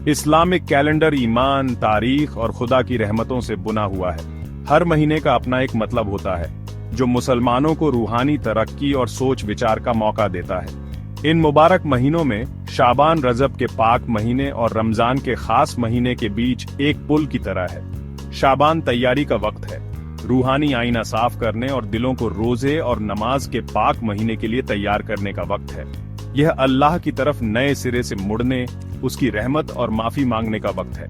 Islamic calendar ईमान, तारीख और खुदा की रहमतों से बुना हुआ है। हर महीने का अपना एक मतलब होता है, जो मुसलमानों को रूहानी तरक्की और सोच विचार का मौका देता है। इन मुबारक महीनों में शाबान रजब के पाक महीने और रमजान के खास महीने के बीच एक पुल की तरह है। शाबान तैयारी का वक्त है, रूहानी आईना साफ करने और दिलों को रोजे और नमाज के पाक महीने के लिए तैयार करने का वक्त है। यह अल्लाह की तरफ नए सिरे से मुड़ने, उसकी रहमत और माफी मांगने का वक्त है।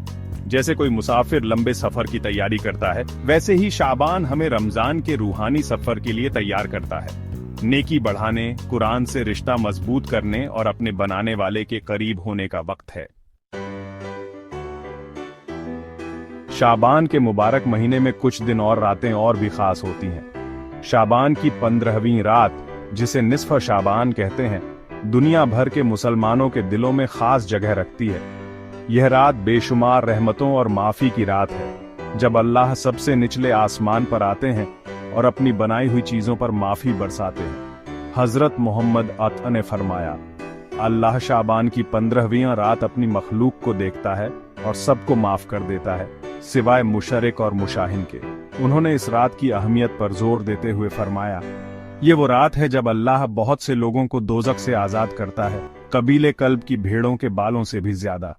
जैसे कोई मुसाफिर लंबे सफर की तैयारी करता है, वैसे ही शाबान हमें रमजान के रूहानी सफर के लिए तैयार करता है। नेकी बढ़ाने, कुरान से रिश्ता मजबूत करने और अपने बनाने वाले के करीब होने का वक्त है। शाबान के मुबारक महीने में कुछ दिन और रातें और भी खास होती हैं। शाबान की 15वीं रात, जिसे निस्फ शाबान कहते हैं, दुनिया भर के मुसलमानों के दिलों में खास जगह रखती है। यह रात बेशुमार रहमतों और माफी की रात है, जब अल्लाह सबसे निचले आसमान पर आते हैं और अपनी बनाई हुई चीजों पर माफी बरसाते हैं। हजरत मोहम्मद अत ने फरमाया, अल्लाह शाबान की 15वीं रात अपनी मखलूक को देखता है और सबको माफ कर देता है, सिवाय मुशरिक और मुशाहिन के। उन्होंने इस रात की अहमियत पर जोर देते हुए फरमाया, ये वो रात है जब अल्लाह बहुत से लोगों को दोजख से आजाद करता है, कबीले कल्ब की भेड़ों के बालों से भी ज्यादा।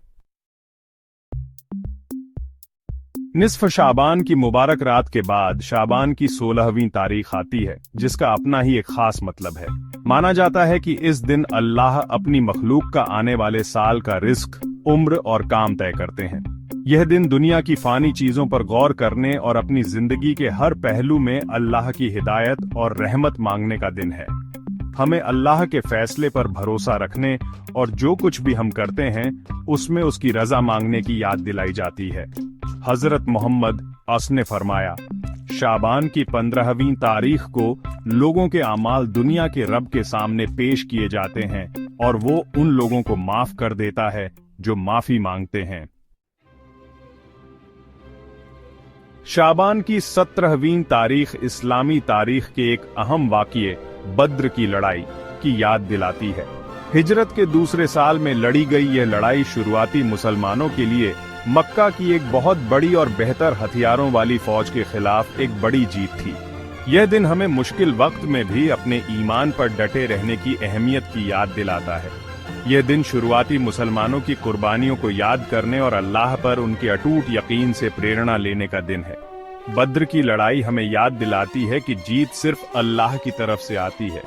निस्फ शाबान की मुबारक रात के बाद शाबान की 16वीं तारीख आती है, जिसका अपना ही एक खास मतलब है। माना जाता है कि इस दिन अल्लाह अपनी मखलूक का आने वाले साल का रिस्क, उम्र और काम तय करते हैं। यह दिन दुनिया की फानी चीजों पर गौर करने और अपनी जिंदगी के हर पहलू में अल्लाह की हिदायत और रहमत मांगने का दिन है। हमें अल्लाह के फैसले पर भरोसा रखने और जो कुछ भी हम करते हैं उसमें उसकी रजा मांगने की याद दिलाई जाती है। हजरत मोहम्मद अस ने फरमाया, शाबान की 15वीं तारीख को लोगों के अमाल दुनिया के रब के सामने पेश किए जाते हैं और वो उन लोगों को माफ कर देता है जो माफी मांगते हैं। शाबान की 17वीं तारीख इस्लामी तारीख के एक अहम वाक़ये बद्र की लड़ाई की याद दिलाती है। हिजरत के दूसरे साल में लड़ी गई यह लड़ाई शुरुआती मुसलमानों के लिए मक्का की एक बहुत बड़ी और बेहतर हथियारों वाली फौज के खिलाफ एक बड़ी जीत थी। यह दिन हमें मुश्किल वक्त में भी अपने ईमान पर डटे रहने की अहमियत की याद दिलाता है। यह दिन शुरुआती मुसलमानों की कुर्बानियों को याद करने और अल्लाह पर उनके अटूट यकीन से प्रेरणा लेने का दिन है। बद्र की लड़ाई हमें याद दिलाती है कि जीत सिर्फ अल्लाह की तरफ से आती है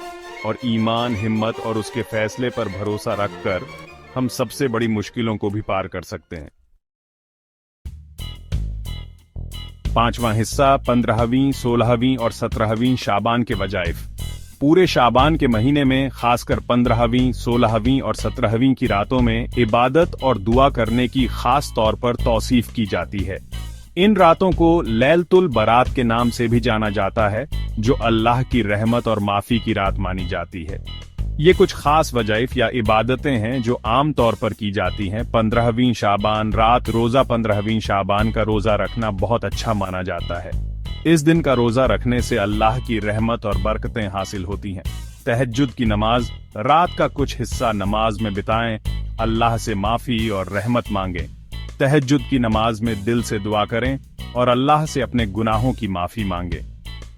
और ईमान, हिम्मत और उसके फैसले पर भरोसा रखकर हम सबसे बड़ी मुश्किलों को भी पार कर सकते हैं। 5वां हिस्सा 15वीं, 16वीं और 17वीं शाबान के वजाइफ। पूरे शाबान के महीने में खासकर 15वीं, 16वीं और 17वीं की रातों में इबादत और दुआ करने की खास तौर पर तौसीफ की जाती है। इन रातों को लैलतुल बरात के नाम से भी जाना जाता है, जो अल्लाह की रहमत और माफी की रात मानी जाती है। ये कुछ खास वजाइफ या इबादतें हैं जो आम तौर पर की जाती हैं। 15वीं शाबान रात रोजा 15वीं शाबान का रोजा रखना बहुत अच्छा माना जाता है। इस दिन का रोजा रखने से अल्लाह की रहमत और बरकतें हासिल होती हैं। तहज्जुद की नमाज, रात का कुछ हिस्सा नमाज में बिताएं, अल्लाह से माफी और रहमत मांगें। तहज्जुद की नमाज में दिल से दुआ करें और अल्लाह से अपने गुनाहों की माफी मांगें।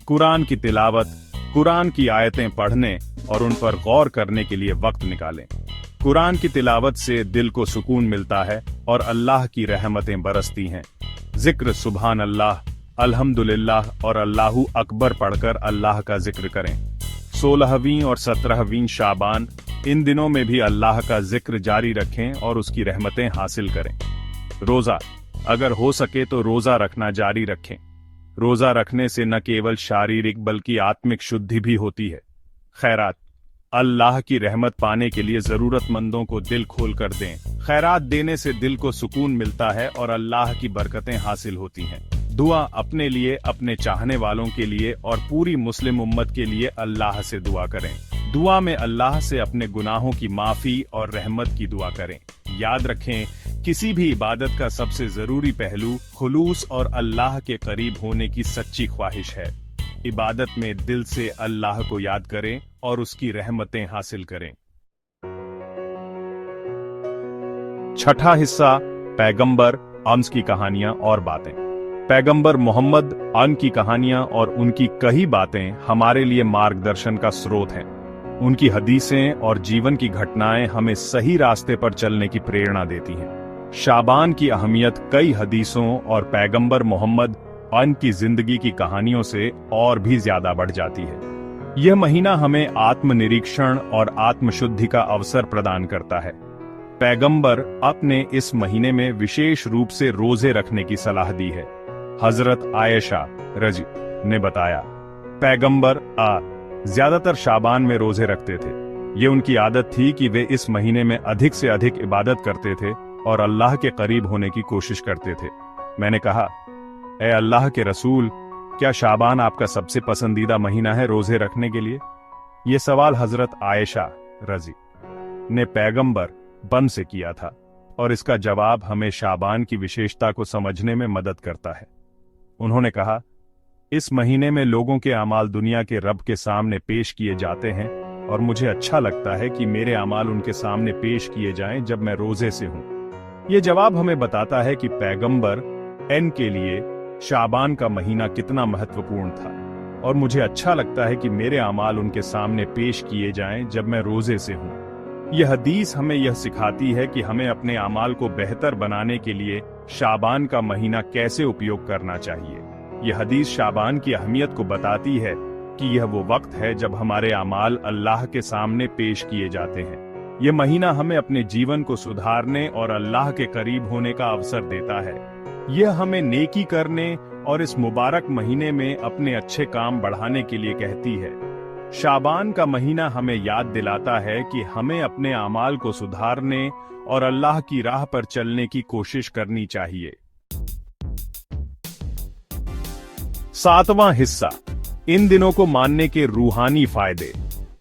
कुरान की तिलावत, कुरान की आयतें पढ़ने और उन पर गौर करने के लिए वक्त निकालें। कुरान की तिलावत से दिल को सुकून मिलता है और अल्लाह की रहमतें बरसती हैं। जिक्र सुभान अल्लाह, अल्हम्दुलिल्लाह और अल्लाहु अकबर पढ़कर अल्लाह का जिक्र करें। 16वीं और 17वीं शाबान, इन दिनों में भी अल्लाह का जिक्र जारी रखें और उसकी रहमतें हासिल करें। रोजा, अगर हो सके तो रोजा रखना जारी रखें। रोजा रखने से न केवल शारीरिक बल्कि आत्मिक शुद्धि भी होती है। खैरात, अल्लाह की रहमत पाने के लिए जरूरतमंदों को दिल खोल कर दें। खैरात देने से दिल को सुकून मिलता है और अल्लाह की बरकतें हासिल होती हैं। दुआ, अपने लिए, अपने चाहने वालों के लिए और पूरी मुस्लिम उम्मत के लिए अल्लाह से दुआ करें। दुआ में अल्लाह से अपने गुनाहों की माफी और रहमत की दुआ करें। याद रखें, किसी भी इबादत का सबसे जरूरी पहलू खुलूस और अल्लाह के करीब होने की सच्ची ख्वाहिश है। इबादत में दिल से अल्लाह को याद करें और उसकी रहमतें हासिल करें। छठा हिस्सा पैगंबर अम्स की कहानियां और बातें। पैगंबर मोहम्मद की कहानियां और उनकी कई बातें हमारे लिए मार्गदर्शन का स्रोत हैं। उनकी हदीसें और जीवन की घटनाएं हमें सही रास्ते पर चलने की प्रेरणा देती हैं। शाबान की अहमियत कई हदीसों और पैगंबर मोहम्मद की जिंदगी की कहानियों से और भी ज्यादा बढ़ जाती है। यह महीना हमें आत्मनिरीक्षण और आत्मशुद्धि का अवसर प्रदान करता है। पैगंबर ने इस महीने में विशेष रूप से रोजे रखने की सलाह दी है। हजरत आयशा रजी ने बताया, पैगंबर ज्यादातर शाबान में रोजे रखते थे। ये उनकी आदत थी कि वे इस महीने में अधिक से अधिक इबादत करते थे और अल्लाह के करीब होने की कोशिश करते थे। मैंने कहा, ए अल्लाह के रसूल, क्या शाबान आपका सबसे पसंदीदा महीना है रोजे रखने के लिए? ये सवाल हजरत आयशा रजी ने पैगंबर से किया था और इसका जवाब हमें शाबान की विशेषता को समझने में मदद करता है। उन्होंने कहा, इस महीने में लोगों के अमाल दुनिया के रब के सामने पेश किए जाते हैं और मुझे अच्छा लगता है कि मेरे अमाल उनके सामने पेश किए जाएं जब मैं रोजे से हूं। यह जवाब हमें बताता है कि पैगंबर के लिए शाबान का महीना कितना महत्वपूर्ण था और मुझे अच्छा लगता है कि मेरे अमाल उनके सामने पेश किए जाएं जब मैं रोजे से हूं। यह हदीस हमें यह सिखाती है कि हमें अपने अमाल को बेहतर बनाने के लिए शाबान का महीना कैसे उपयोग करना चाहिए। यह हदीस शाबान की अहमियत को बताती है कि यह वो वक्त है जब हमारे अमाल अल्लाह के सामने पेश किए जाते हैं। यह महीना हमें अपने जीवन को सुधारने और अल्लाह के करीब होने का अवसर देता है। यह हमें नेकी करने और इस मुबारक महीने में अपने अच्छे काम बढ़ाने के लिए कहती है। शाबान का महीना हमें याद दिलाता है कि हमें अपने अमाल को सुधारने और अल्लाह की राह पर चलने की कोशिश करनी चाहिए। 7वां हिस्सा, इन दिनों को मानने के रूहानी फायदे।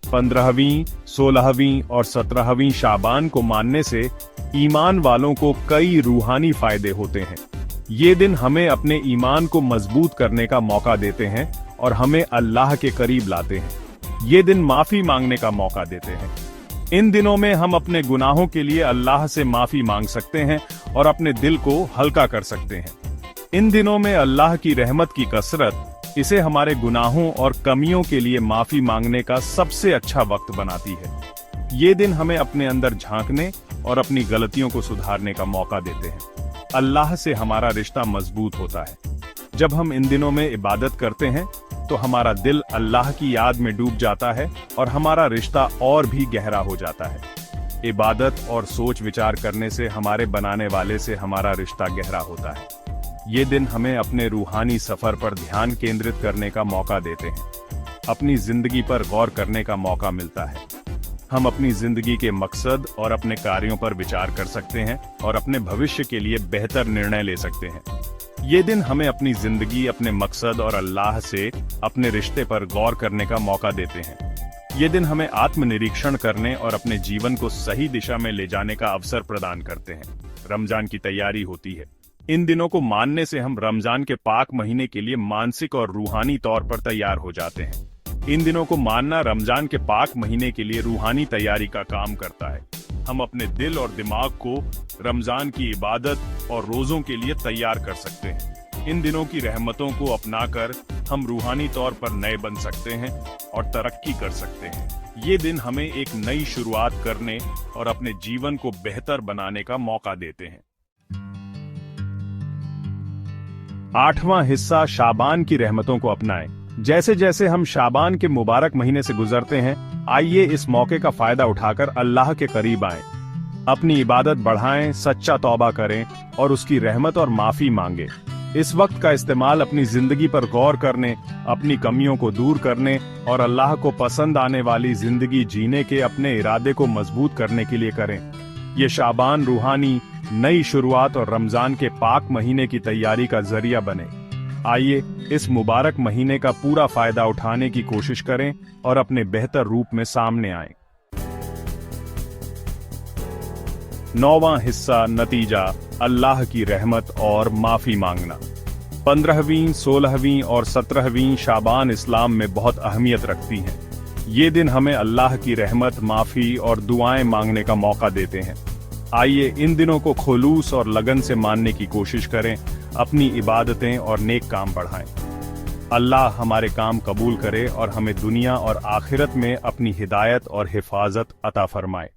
15वीं, 16वीं और 17वीं शाबान को मानने से ईमान वालों को कई रूहानी फायदे होते हैं। ये दिन हमें अपने ईमान को मजबूत करने का मौका देते हैं और हमें अल्लाह के करीब लाते हैं। ये दिन माफी मांगने का मौका देते हैं। इन दिनों में हम अपने गुनाहों के लिए अल्लाह से माफी मांग सकते हैं और अपने दिल को हल्का कर सकते हैं। इन दिनों में अल्लाह की रहमत की कसरत इसे हमारे गुनाहों और कमियों के लिए माफी मांगने का सबसे अच्छा वक्त बनाती है। ये दिन हमें अपने अंदर झांकने और अपनी गलतियों को सुधारने का मौका देते हैं। अल्लाह से हमारा रिश्ता मजबूत होता है। जब हम इन दिनों में इबादत करते हैं तो हमारा दिल अल्लाह की याद में डूब जाता है और हमारा रिश्ता और भी गहरा हो जाता है। इबादत और सोच विचार करने से हमारे बनाने वाले से हमारा रिश्ता गहरा होता है। ये दिन हमें अपने रूहानी सफर पर ध्यान केंद्रित करने का मौका देते हैं। अपनी जिंदगी पर गौर करने का मौका मिलता है। हम अपनी जिंदगी के मकसद और अपने कार्यों पर विचार कर सकते हैं और अपने भविष्य के लिए बेहतर निर्णय ले सकते हैं। ये दिन हमें अपनी जिंदगी, अपने मकसद और अल्लाह से अपने रिश्ते पर गौर करने का मौका देते हैं। ये दिन हमें आत्मनिरीक्षण करने और अपने जीवन को सही दिशा में ले जाने का अवसर प्रदान करते हैं। रमजान की तैयारी होती है। इन दिनों को मानने से हम रमजान के पाक महीने के लिए मानसिक और रूहानी तौर पर तैयार हो जाते हैं। इन दिनों को मानना रमजान के पाक महीने के लिए रूहानी तैयारी का काम करता है। हम अपने दिल और दिमाग को रमजान की इबादत और रोजों के लिए तैयार कर सकते हैं। इन दिनों की रहमतों को अपनाकर हम रूहानी तौर पर नए बन सकते हैं और तरक्की कर सकते हैं। ये दिन हमें एक नई शुरुआत करने और अपने जीवन को बेहतर बनाने का मौका देते हैं। 8वां हिस्सा, शाबान की रहमतों को अपनाएं। जैसे जैसे हम शाबान के मुबारक महीने से गुजरते हैं, आइए इस मौके का फायदा उठाकर अल्लाह के करीब आएं। अपनी इबादत बढ़ाएं, सच्चा तौबा करें और उसकी रहमत और माफी मांगे। इस वक्त का इस्तेमाल अपनी जिंदगी पर गौर करने, अपनी कमियों को दूर करने और अल्लाह को पसंद आने वाली जिंदगी जीने के अपने इरादे को मजबूत करने के लिए करें। ये शाबान रूहानी नई शुरुआत और रमजान के पाक महीने की तैयारी का जरिया बने। आइए इस मुबारक महीने का पूरा फायदा उठाने की कोशिश करें और अपने बेहतर रूप में सामने आएं। 9वां हिस्सा, नतीजा, अल्लाह की रहमत और माफी मांगना। 15वीं, 16वीं और 17वीं शाबान इस्लाम में बहुत अहमियत रखती हैं। ये दिन हमें अल्लाह की रहमत, माफी और दुआएं मांगने का मौका देते हैं। آئیے ان دنوں کو خلوص اور لگن سے ماننے کی کوشش کریں، اپنی عبادتیں اور نیک کام بڑھائیں۔ اللہ ہمارے کام قبول کرے اور ہمیں دنیا اور آخرت میں اپنی ہدایت اور حفاظت عطا فرمائے۔